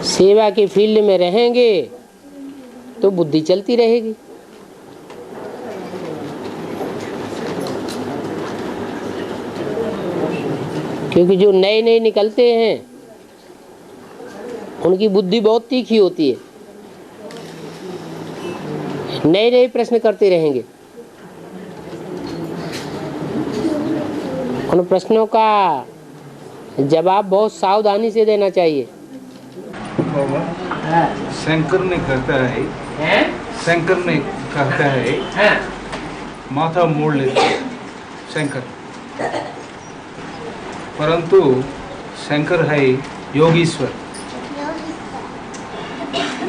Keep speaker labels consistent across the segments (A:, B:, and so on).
A: सेवा के फील्ड में रहेंगे तो बुद्धि चलती रहेगी। क्योंकि जो नए नए निकलते हैं उनकी बुद्धि बहुत तीखी होती है, नए नए प्रश्न करते रहेंगे। उन प्रश्नों का जवाब बहुत सावधानी से देना चाहिए।
B: शंकर ने कहता है, शंकर ने कहता है माथा मोड़ लेते शंकर, परंतु शंकर है योगीश्वर,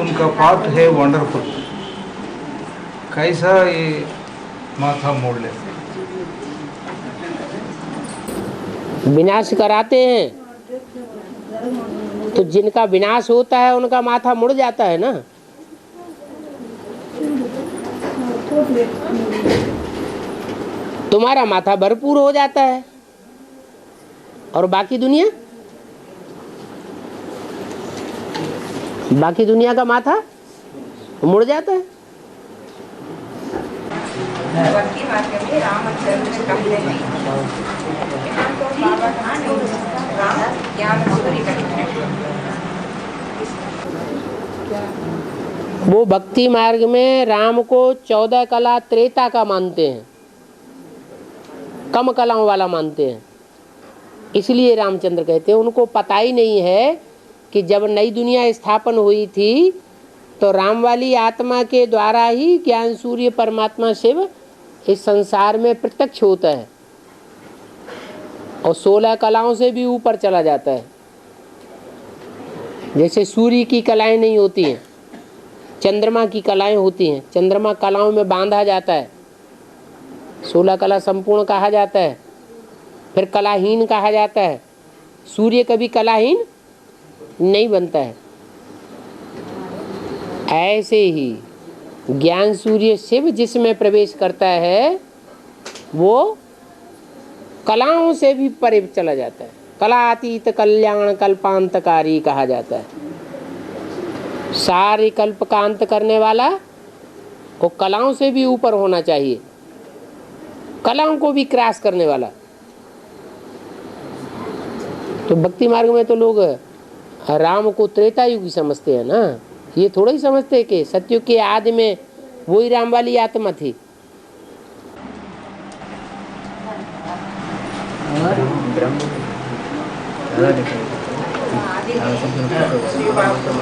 B: उनका पाठ है वंडरफुल। कैसा ये माथा मोड़ लेते,
A: विनाश कराते हैं तो जिनका विनाश होता है उनका माथा मुड़ जाता है ना। तुम्हारा माथा भरपूर हो जाता है और बाकी दुनिया का माथा मुड़ जाता है।
C: भक्ति मार्ग में रामचंद्र कहते हैं राम ज्ञान सूर्य कहते हैं।
A: वो भक्ति मार्ग में राम को 14 कला त्रेता का मानते हैं, कम कलाओं वाला मानते हैं। इसलिए रामचंद्र कहते हैं, उनको पता ही नहीं है कि जब नई दुनिया स्थापन हुई थी तो राम वाली आत्मा के द्वारा ही ज्ञान सूर्य परमात्मा शिव इस संसार में प्रत्यक्ष होता है और 16 कलाओं से भी ऊपर चला जाता है। जैसे सूर्य की कलाएं नहीं होती हैं, चंद्रमा की कलाएं होती हैं। चंद्रमा कलाओं में बांधा जाता है, 16 कला संपूर्ण कहा जाता है, फिर कलाहीन कहा जाता है। सूर्य कभी कलाहीन नहीं बनता है। ऐसे ही ज्ञान सूर्य शिव जिसमें प्रवेश करता है वो कलाओं से भी परे चला जाता है। कलातीत कल्याण कल्पांतकारी कहा जाता है। सारे कल्प का अंत करने वाला वो कलाओं से भी ऊपर होना चाहिए, कलाओं को भी क्रॉस करने वाला। तो भक्ति मार्ग में तो लोग राम को त्रेता युग समझते हैं ना, ये थोड़ा ही समझते हैं कि सतयुग के आदि में वही राम वाली आत्मा थी।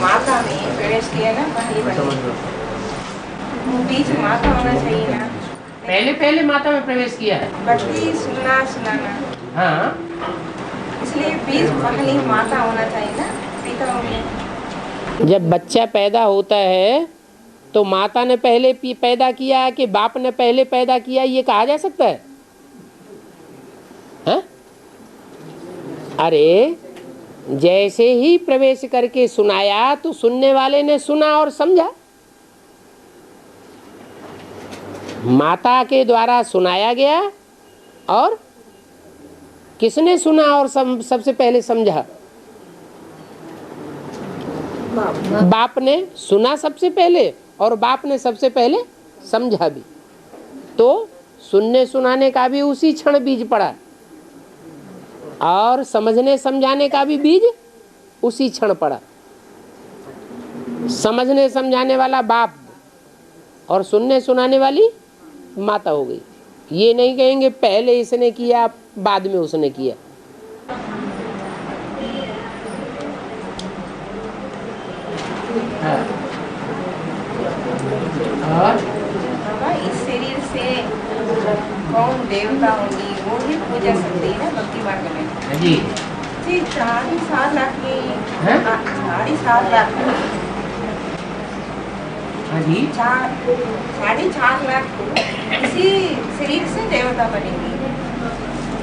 C: माता में प्रवेश किया ना, बीच माता होना चाहिए ना।
A: पहले माता में प्रवेश किया है,
C: भक्ति सुनाना।
A: हाँ,
C: इसलिए बीच पहली माता होना चाहिए ना, पिता हो गया।
A: जब बच्चा पैदा होता है तो माता ने पहले पैदा किया कि बाप ने पहले पैदा किया, ये कहा जा सकता है? हाँ? अरे जैसे ही प्रवेश करके सुनाया तो सुनने वाले ने सुना और समझा। माता के द्वारा सुनाया गया और किसने सुना और सबसे पहले समझा? बाप ने सुना सबसे पहले और बाप ने सबसे पहले समझा भी। तो सुनने सुनाने का भी उसी क्षण बीज पड़ा और समझने समझाने का भी बीज उसी क्षण पड़ा। समझने समझाने वाला बाप और सुनने सुनाने वाली माता हो गई। ये नहीं कहेंगे पहले इसने किया बाद में उसने किया।
C: इस शरीर से कौन देवता होंगी वो ही पूजा सकती है ना भक्ति मार्ग में जी। 4.5 लाख की 4.5 लाख जी, 4.5 लाख इसी शरीर से देवता बनेंगी।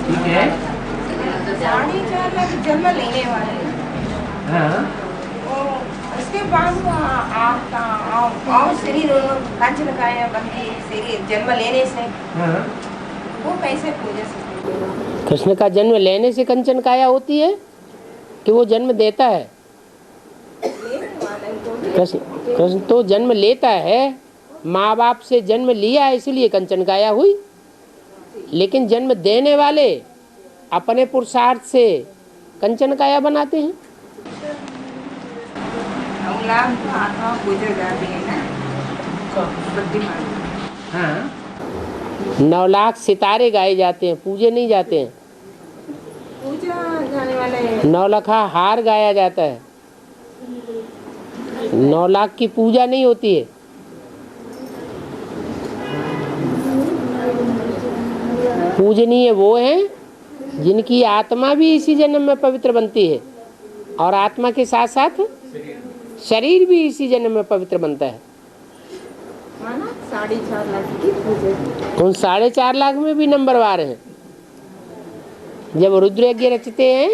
A: ठीक है,
C: 4.5 लाख जन्म लेने वाले। उसके बाद शरीर कंचन काया बंदी शरीर जन्म लेने से वो कैसे पूजा सकते?
A: कृष्ण का जन्म लेने से कंचन काया होती है कि वो जन्म देता है? कृष्ण तो जन्म लेता है, माँ बाप से जन्म लिया इसलिए कंचन काया हुई। लेकिन जन्म देने वाले अपने पुरुषार्थ से कंचन काया बनाते हैं।
C: 9 लाख तो आत्मा गुजर जाती है ना भक्ति मार्ग।
A: हाँ, 9 लाख सितारे गाए जाते हैं, पूजे नहीं जाते हैं।
C: पूजा जाने वाले
A: 9 लाख हार गाया जाता है, 9 लाख की पूजा नहीं होती है। पूजनीय वो हैं जिनकी आत्मा भी इसी जन्म में पवित्र बनती है और आत्मा के साथ साथ शरीर भी इसी जन्म में पवित्र बनता है।
C: 4.5 लाख की पूजा।
A: उन 4.5 लाख में भी नंबरवार हैं। जब रुद्र यज्ञ रचते हैं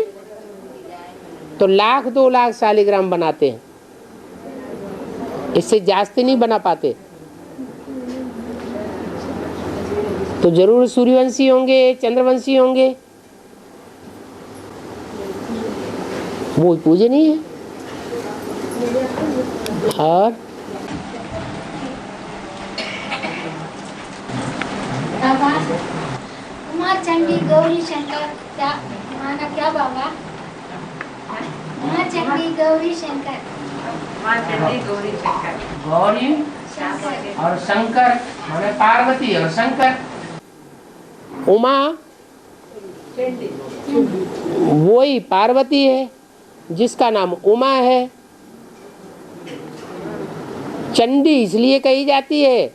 A: तो 1,00,000 2 लाख शालिग्राम बनाते हैं, इससे जास्ती नहीं बना पाते। तो जरूर सूर्यवंशी होंगे, चंद्रवंशी होंगे, वो पूजनीय है। और
D: उमा चंडी गौरी शंकर क्या माना क्या बाबा? उमा चंडी गौरी शंकर।
C: माँ चंडी गौरी शंकर।
A: गौरी और शंकर माने पार्वती और शंकर। उमा वही पार्वती है जिसका नाम उमा है। चंडी इसलिए कही जाती है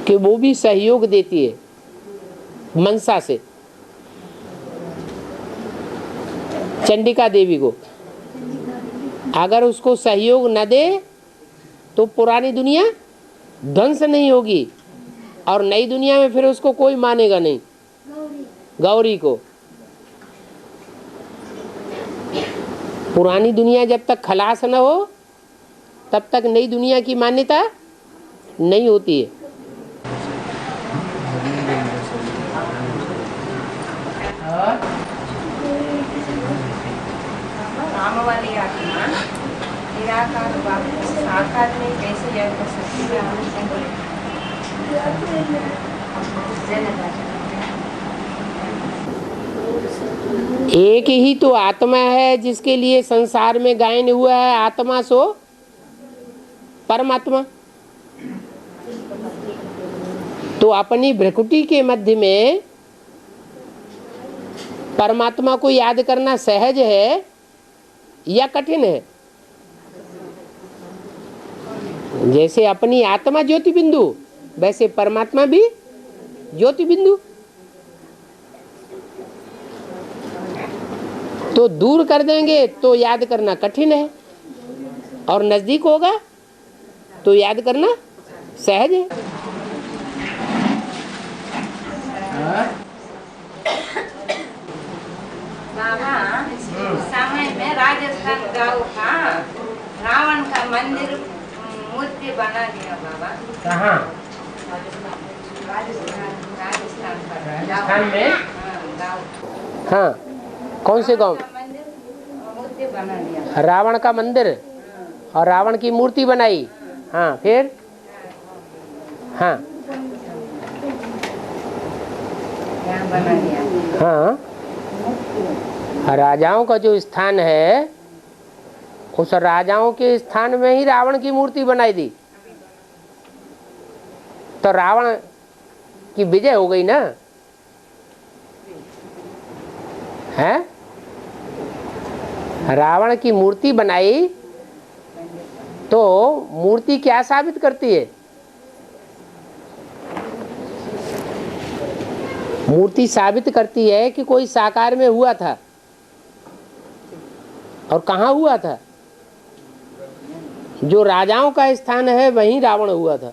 A: कि वो भी सहयोग देती है मनसा से, चंडिका देवी को। अगर उसको सहयोग न दे तो पुरानी दुनिया ध्वंस नहीं होगी और नई दुनिया में फिर उसको कोई मानेगा नहीं, गौरी को। पुरानी दुनिया जब तक खलास न हो तब तक नई दुनिया की मान्यता नहीं होती है।
C: राम वाली आत्मा निराकार बाप साकार में कैसे जन्म कर सकती है?
A: एक ही तो आत्मा है जिसके लिए संसार में गायन हुआ है, आत्मा सो परमात्मा। तो अपनी भ्रकुटी के मध्य में परमात्मा को याद करना सहज है या कठिन है? जैसे अपनी आत्मा ज्योति बिंदु वैसे परमात्मा भी ज्योति बिंदु। तो दूर कर देंगे तो याद करना कठिन है और नजदीक होगा तो याद करना सहज है।
C: बाबा समय में राजस्थान गांव का रावण का मंदिर मूर्ति बना दिया बाबा।
A: कहाँ?
C: राजस्थान
A: में?
C: गाँव।
A: हाँ, कौन से गांव?
C: मूर्ति बना दिया।
A: रावण का मंदिर और रावण की मूर्ति बनाई। हाँ, फिर? हाँ
C: बना दिया।
A: हाँ, राजाओं का जो स्थान है उस राजाओं के स्थान में ही रावण की मूर्ति बनाई दी। तो रावण की विजय हो गई ना, है? रावण की मूर्ति बनाई तो मूर्ति क्या साबित करती है? मूर्ति साबित करती है कि कोई साकार में हुआ था। और कहाँ हुआ था? जो राजाओं का स्थान है वहीं रावण हुआ था।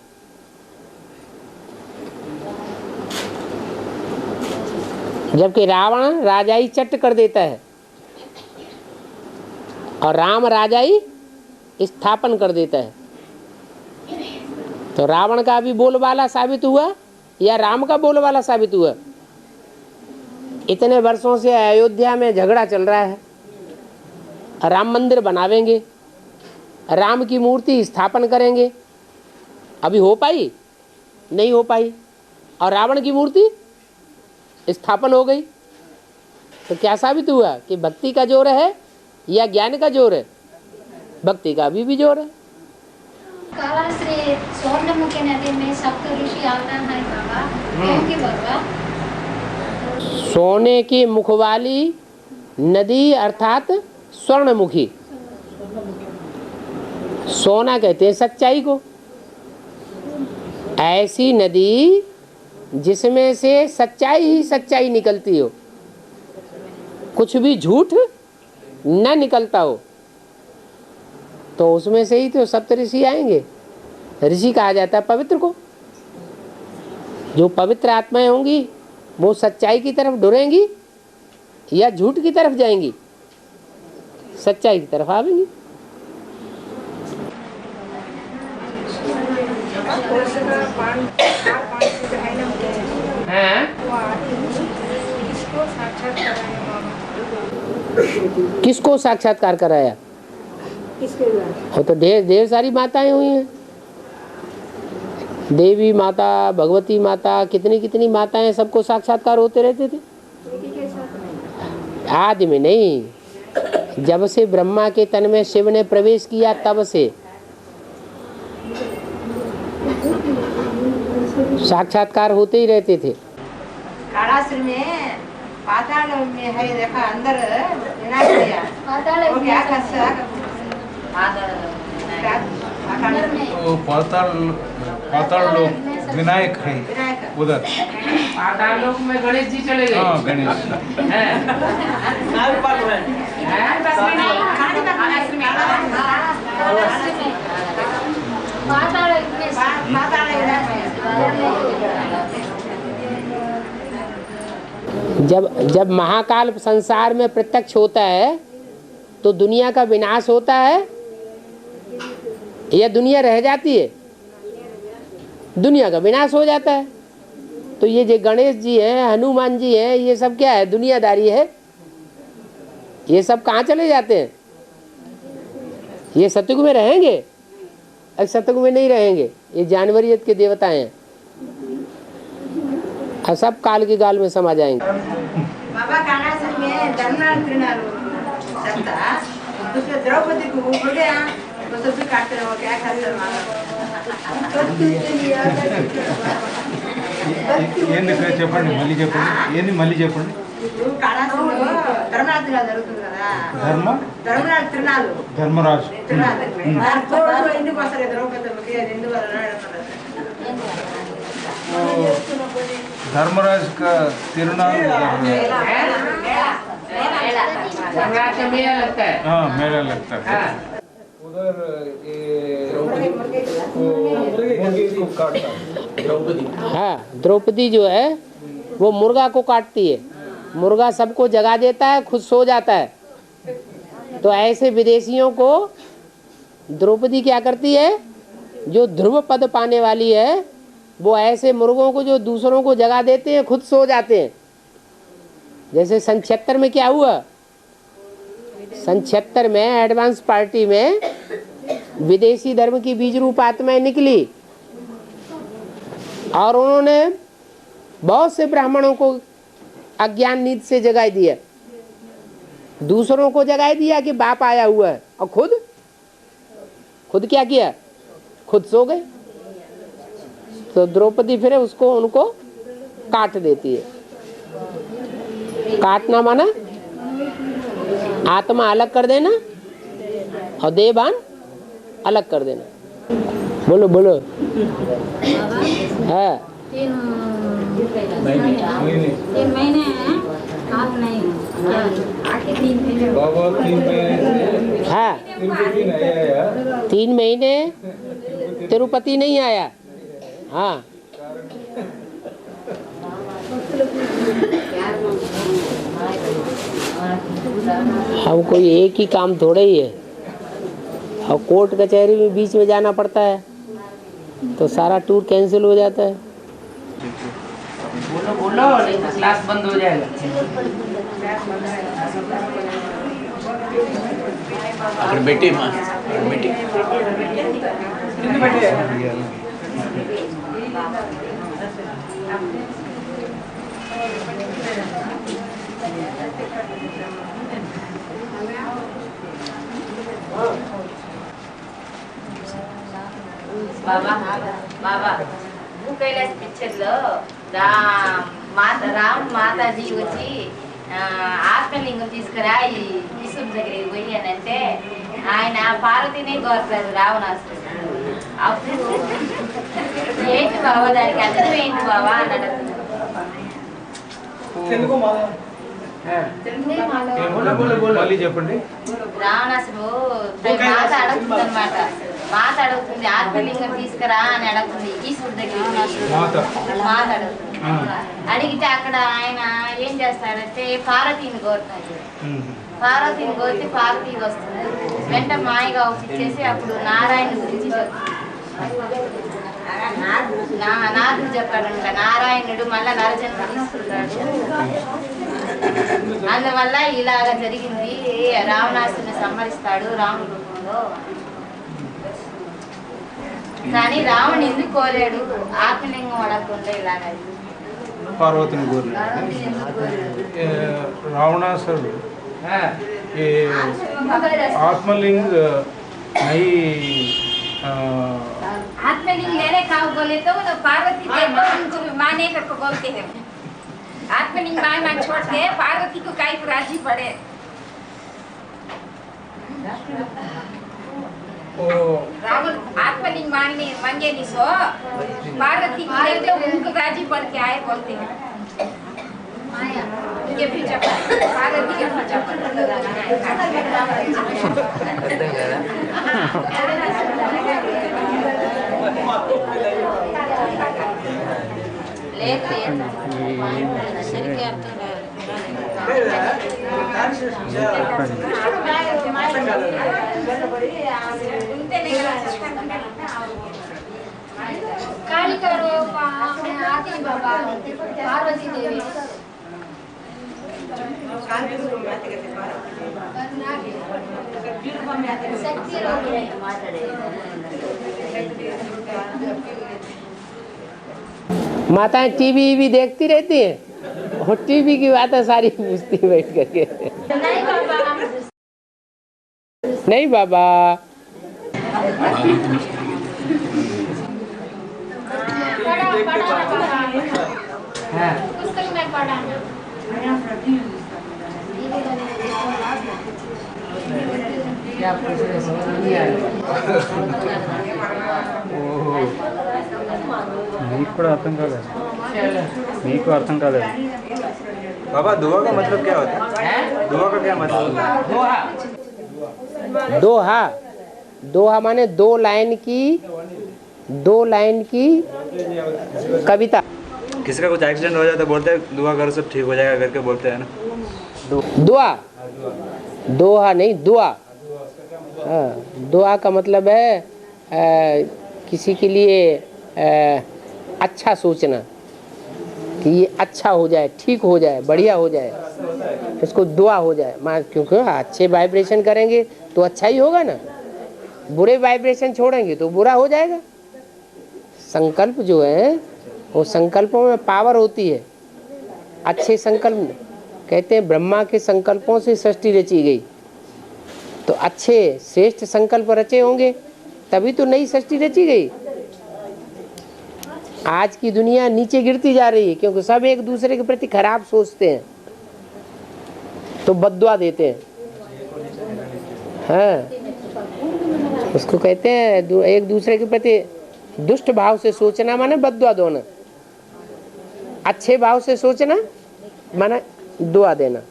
A: जबकि रावण राजाई चट कर देता है और राम राजाई स्थापन कर देता है। तो रावण का भी बोलबाला साबित हुआ या राम का बोलबाला साबित हुआ? इतने वर्षों से अयोध्या में झगड़ा चल रहा है, राम मंदिर बनावेंगे, राम की मूर्ति स्थापन करेंगे, अभी हो पाई? नहीं हो पाई। और रावण की मूर्ति स्थापन हो गई। तो क्या साबित हुआ कि भक्ति का जोर है या ज्ञान का जोर है? भक्ति का अभी भी जोर है।
D: कालाश्री स्वर्णमुखी नदी में सप्त ऋषि अवतार है बाबा, क्योंकि बाबा
A: सोने की मुख वाली नदी अर्थात स्वर्णमुखी। सोना कहते हैं सच्चाई को। ऐसी नदी जिसमें से सच्चाई ही सच्चाई निकलती हो, कुछ भी झूठ न निकलता हो, तो उसमें से ही तो सप्त ऋषि आएंगे। ऋषि कहा जाता है पवित्र को। जो पवित्र आत्माएं होंगी वो सच्चाई की तरफ डुरेंगी या झूठ की तरफ जाएंगी? सच्चाई की तरफ आवेंगी। किसको साक्षात्कार कराया? वो तो ढेर सारी माताएं हुई हैं, देवी माता, भगवती माता, कितनी कितनी माताएं, सबको साक्षात्कार होते रहते थे। आदि में नहीं, जब से ब्रह्मा के तन में शिव ने प्रवेश किया तब से साक्षात्कार होते ही रहते थे।
C: कालाश्री में पाताल में है, देखा अंदर विनाश किया। वो क्या
B: वो पाताल लोक विनायक है उधर।
A: पाताल लोक में गणेश जी चले गए।
B: हाँ, गणेश
A: जब महाकाल संसार में प्रत्यक्ष होता है तो दुनिया का विनाश होता है या दुनिया रह जाती है? दुनिया का विनाश हो जाता है। तो ये जो गणेश जी हैं, हनुमान जी हैं, ये सब क्या है? दुनियादारी है। ये सब कहाँ चले जाते हैं? ये सतयुग में रहेंगे? अब सतयुग में नहीं रहेंगे, ये जानवरियत के देवता हैं और सब काल के गाल में समा जाएंगे।
C: बाबा कालाश्री में धर्मराज त्रिनाल सकता, दूसरे द्रौपदी को उड़ गया तो सब भी काटते रहो, क्या खाते
B: చెప్పండి మళ్ళీ చెప్పండి
C: కాళాశ్రీలో ధర్మరాజు జరుగుతుంది కదా, ధర్మరాజు తిరునాళ్ళు,
B: ధర్మరాజు
C: ఎందుకు వస్తారు ద్రౌపదికి? ఎందువల్ల
B: धर्मराज का तिरुनाल
A: मेला लगता है।
B: हाँ, मेला लगता है उधर।
A: हाँ, द्रौपदी जो है वो मुर्गा को काटती है। मुर्गा सबको जगा देता है, खुद सो जाता है। तो ऐसे विदेशियों को द्रौपदी क्या करती है? जो ध्रुव पद पाने वाली है, वो ऐसे मुर्गों को जो दूसरों को जगा देते हैं, खुद सो जाते हैं। जैसे सन 76 में क्या हुआ? सन 76 में एडवांस पार्टी में विदेशी धर्म की बीज रूप आत्माएं निकली और उन्होंने बहुत से ब्राह्मणों को अज्ञान नींद से जगाई दिया, दूसरों को जगाई दिया कि बाप आया हुआ है, और खुद क्या किया? खुद सो गए। तो द्रौपदी फिर उसको उनको काट देती है। काटना माना आत्मा अलग कर देना और देहभान अलग कर देना। बोलो बोलो। हाँ,
D: 3 महीने हाथ नहीं, आके 3 महीने
B: बाबा 3 महीने।
A: हाँ, 3 महीने तिरुपति नहीं आया। हाँ, हम कोई एक ही काम थोड़े ही है, और कोर्ट कचहरी में बीच में जाना पड़ता है तो सारा टूर कैंसिल हो जाता है। बोलो बोलो, नहीं तो क्लास बंद हो जाएगा।
E: अगर बेटी माँ बेटी
C: బాబా బాబా కైలాస్ పిక్చర్లో రామ్ మాతాజీ వచ్చి ఆత్మలింగం తీసుకురా ఈ విష్ణువు దగ్గరికి పోయి అని అంటే ఆయన పార్వతిని కోరుతారు రావణాసుడు. అప్పుడు ఏంటి బాబా దానికి అర్థం ఏంటి బాబా అని అడుగుతున్నారు.
B: మళ్ళీ చెప్పండి.
C: రావణాసుడు మాత అడుగుతుంది అనమాట. మాత అడుగుతుంది ఆత్మలింగం తీసుకురా అని అడుగుతుంది ఈశ్వరుడి దగ్గర. మాత అడుగుతుంది. అడిగితే అక్కడ ఆయన ఏం చేస్తాడంటే పార్వతిని కోరుతాడు. పార్వతిని కోరితే పార్వతి వస్తుంది. వెంట మాయగా ఇచ్చేసి అప్పుడు నారాయణ గురించి చెప్తుంది. నారదుడు చెప్పాడంట నారాయణుడు మళ్ళా నరజన్మ తీసుకుంటాడు. అందువల్ల ఇలాగ జరిగింది. రావణాసుని సంహరిస్తాడు రాముడు రూపంలో. కానీ రావణుడు ఎందుకు కోరాడు ఆత్మలింగం అడగకుండా ఇలాగ
B: పార్వతిని కోరిన रावणासुर ये आत्मलिंग नहीं
F: आत्मलिंग लेने का बोले तो पार्वती के उनको माने को बोलते हैं। आत्मलिंग मान छोड़ के पार्वती को काई राजी पड़े। रावण आत्मलिंग मांगे नहीं सो पार्वती को लेते उनको राजी पड़ के आए बोलते हैं। उनके पीछे पार्वती के पीछे
D: कालिका रूप आदि बाबा पार्वती देवी शक्ति रूप
A: माताएं टीवी भी देखती रहती हैं और टीवी की बातें सारी पूछती बैठ करके। नहीं बाबा
D: पुस्तक में पढ़ा
A: क्या पूछ रहे समझ नहीं आया।
G: మీకు కూడా అర్థం కాలేదు మీకు అర్థం కాలేదు
E: बाबा दुआ का मतलब क्या होता है? दुआ का क्या मतलब होता है?
A: दोहा दोहा माने दो लाइन की कविता।
E: किसी का कुछ एक्सीडेंट हो जाता है बोलते हैं दुआ करो सब ठीक हो जाएगा करके बोलते हैं ना।
A: दुआ दोहा नहीं दुआ। हाँ दुआ का मतलब है किसी के लिए अच्छा सोचना कि ये अच्छा हो जाए ठीक हो जाए बढ़िया हो जाए इसको दुआ हो जाए। क्योंकि अच्छे वाइब्रेशन करेंगे तो अच्छा ही होगा ना, बुरे वाइब्रेशन छोड़ेंगे तो बुरा हो जाएगा। संकल्प जो है वो संकल्पों में पावर होती है। अच्छे संकल्प कहते हैं ब्रह्मा के संकल्पों से सृष्टि रची गई, तो अच्छे श्रेष्ठ संकल्प रचे होंगे तभी तो नई सृष्टि रची गई। आज की दुनिया नीचे गिरती जा रही है क्योंकि सब एक दूसरे के प्रति खराब सोचते हैं तो बद्दुआ देते हैं। हाँ उसको कहते हैं एक दूसरे के प्रति दुष्ट भाव से सोचना माने बद्दुआ देना, अच्छे भाव से सोचना माने दुआ देना।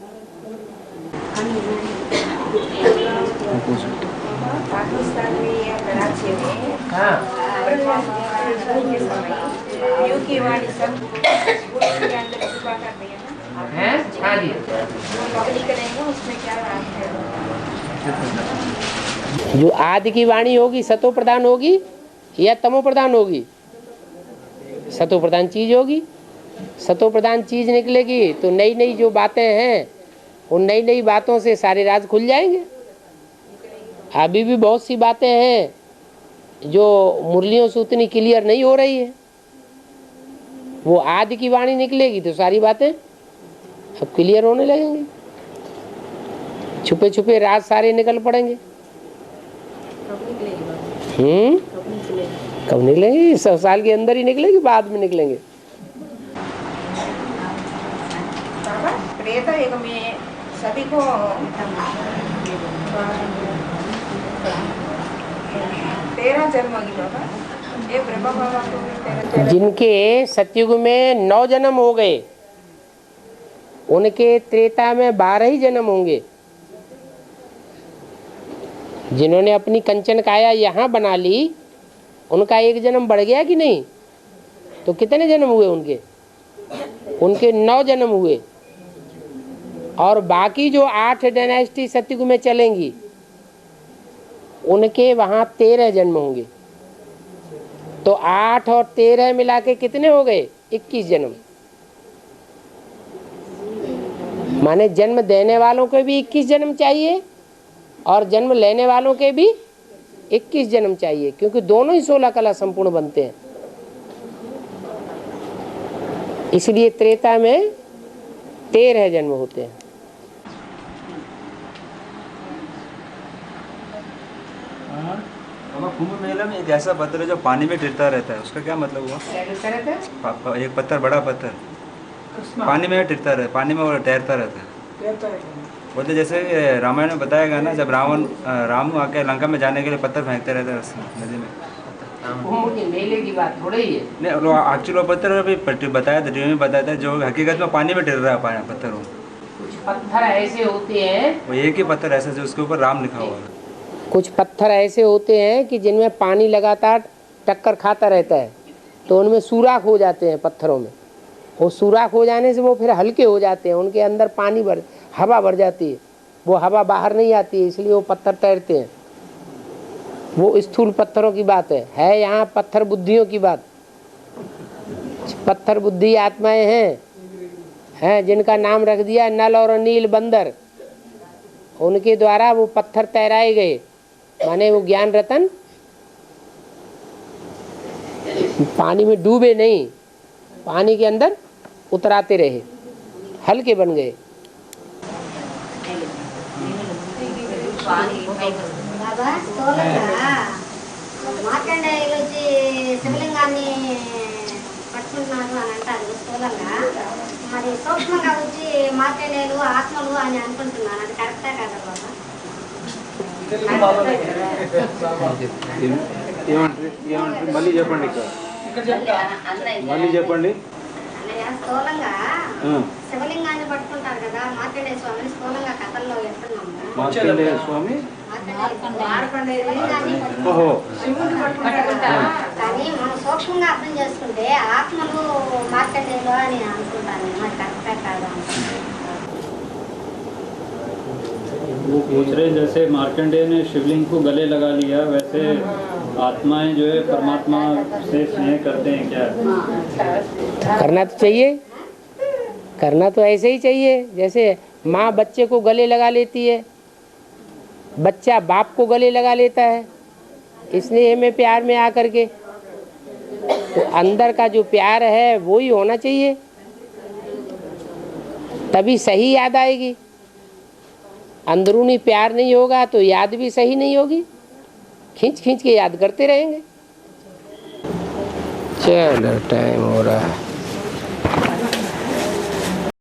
C: पाकिस्तान में या कराची में
A: हाँ
C: यूके वाली सब गुरुओं के अंदर छुपा कर दिया ना।
A: हैं हाँ जी
C: पब्लिक करेंगे उसमें क्या बात है?
A: जो आदि की वाणी होगी सतो प्रधान होगी या तमो प्रधान होगी? सतो प्रधान चीज होगी, सतो प्रधान चीज निकलेगी तो नई नई जो बातें हैं उन नई नई बातों से सारे राज खुल जाएंगे। अभी भी बहुत सी बातें हैं जो मुरलियों से उतनी क्लियर नहीं हो रही है, वो आदि की वाणी निकलेगी तो सारी बातें अब क्लियर होने लगेंगी, छुपे छुपे राज सारे निकल पड़ेंगे। कब निकलेंगे? 100 साल के अंदर ही निकलेगी, बाद में निकलेंगे।
C: त्रेता युग में सभी को 13 जन्म होगी बाबा। ये ब्रह्मा बाबा को भी 13
A: जिनके सतयुग में 9 जन्म हो गए उनके त्रेता में 12 ही जन्म होंगे। जिन्होंने अपनी कंचन काया यहाँ बना ली उनका एक जन्म बढ़ गया कि नहीं? तो कितने जन्म हुए उनके? उनके 9 जन्म हुए। और बाकी जो 8 डायनेस्टी सतयुग में चलेंगी उनके वहाँ 13 जन्म होंगे। तो 8 और 13 मिला के कितने हो गए? 21 जन्म। माने जन्म देने वालों को भी 21 जन्म चाहिए और जन्म लेने वालों के भी 21 जन्म चाहिए, क्योंकि दोनों ही 16 कला संपूर्ण बनते हैं। इसलिए त्रेता में 13 जन्म होते हैं।
E: कुंभ मेला में एक ऐसा पत्थर है जो पानी में टिरता रहता है, उसका क्या मतलब हुआ? एक पत्थर, बड़ा पत्थर पानी में टिरता रहता है, पानी में वो तैरता रहता है। बोलते जैसे रामायण में बताया गया ना, जब राम आके लंका में जाने के लिए पत्थर फेंकते रहते हैं नदी में।
A: मेले की बात थोड़ी है।
E: नहीं, वो एक्चुअल पत्थर अभी बताया था, टीवी में बताया था, जो हकीकत में पानी में टिर रहा है पत्थर। वो
A: कुछ पत्थर ऐसे होते हैं,
E: वो एक ही पत्थर ऐसा जो उसके ऊपर राम लिखा हुआ है।
A: कुछ पत्थर ऐसे होते हैं कि जिनमें पानी लगातार टक्कर खाता रहता है, तो उनमें सुराख हो जाते हैं पत्थरों में। वो सुराख हो जाने से वो फिर हल्के हो जाते हैं, उनके अंदर हवा भर जाती है, वो हवा बाहर नहीं आती है, इसलिए वो पत्थर तैरते हैं। वो स्थूल पत्थरों की बात है यहाँ पत्थर बुद्धियों की बात। पत्थर बुद्धि आत्माएं हैं जिनका नाम रख दिया नल और नील बंदर, उनके द्वारा वो पत्थर तैराए गए। माने वो ज्ञान रतन पानी में डूबे नहीं, पानी के अंदर उतराते रहे, हल्के बन गए।
D: బాబా స్థూలంగా మార్కండేయులు వచ్చి శివలింగాన్ని పట్టుకుంటున్నారు అని అంటారు స్థూలంగా, మరి సూక్ష్మంగా వచ్చి మార్కండేయులు ఆత్మలు అని అనుకుంటున్నారు, అది కరెక్టా కదా బాబా?
G: ఏమంటారు మళ్ళీ చెప్పండి, మళ్ళీ చెప్పండి.
D: స్థూలంగా శివలింగాన్ని పట్టుకుంటారు కదా మార్కండేయ స్వామిని, స్థూలంగా కథల్లో వింటున్నాము.
G: మార్కండేయ స్వామి
D: కానీ మనం సూక్ష్మంగా అర్థం చేసుకుంటే ఆత్మలు మార్కండేయులు అని అనుకుంటాను, మరి కరెక్టా కాదా?
G: वो पूछ रहे जैसे मार्कंडेय ने शिवलिंग को गले लगा लिया, वैसे आत्माएं जो है परमात्मा से स्नेह करते हैं क्या?
A: करना तो चाहिए, करना तो ऐसे ही चाहिए जैसे माँ बच्चे को गले लगा लेती है, बच्चा बाप को गले लगा लेता है, स्नेह में प्यार में आकर के। तो अंदर का जो प्यार है वो ही होना चाहिए, तभी सही याद आएगी। अंदरूनी प्यार नहीं होगा तो याद भी सही नहीं होगी, खींच खींच के याद करते रहेंगे। चलो टाइम हो रहा है।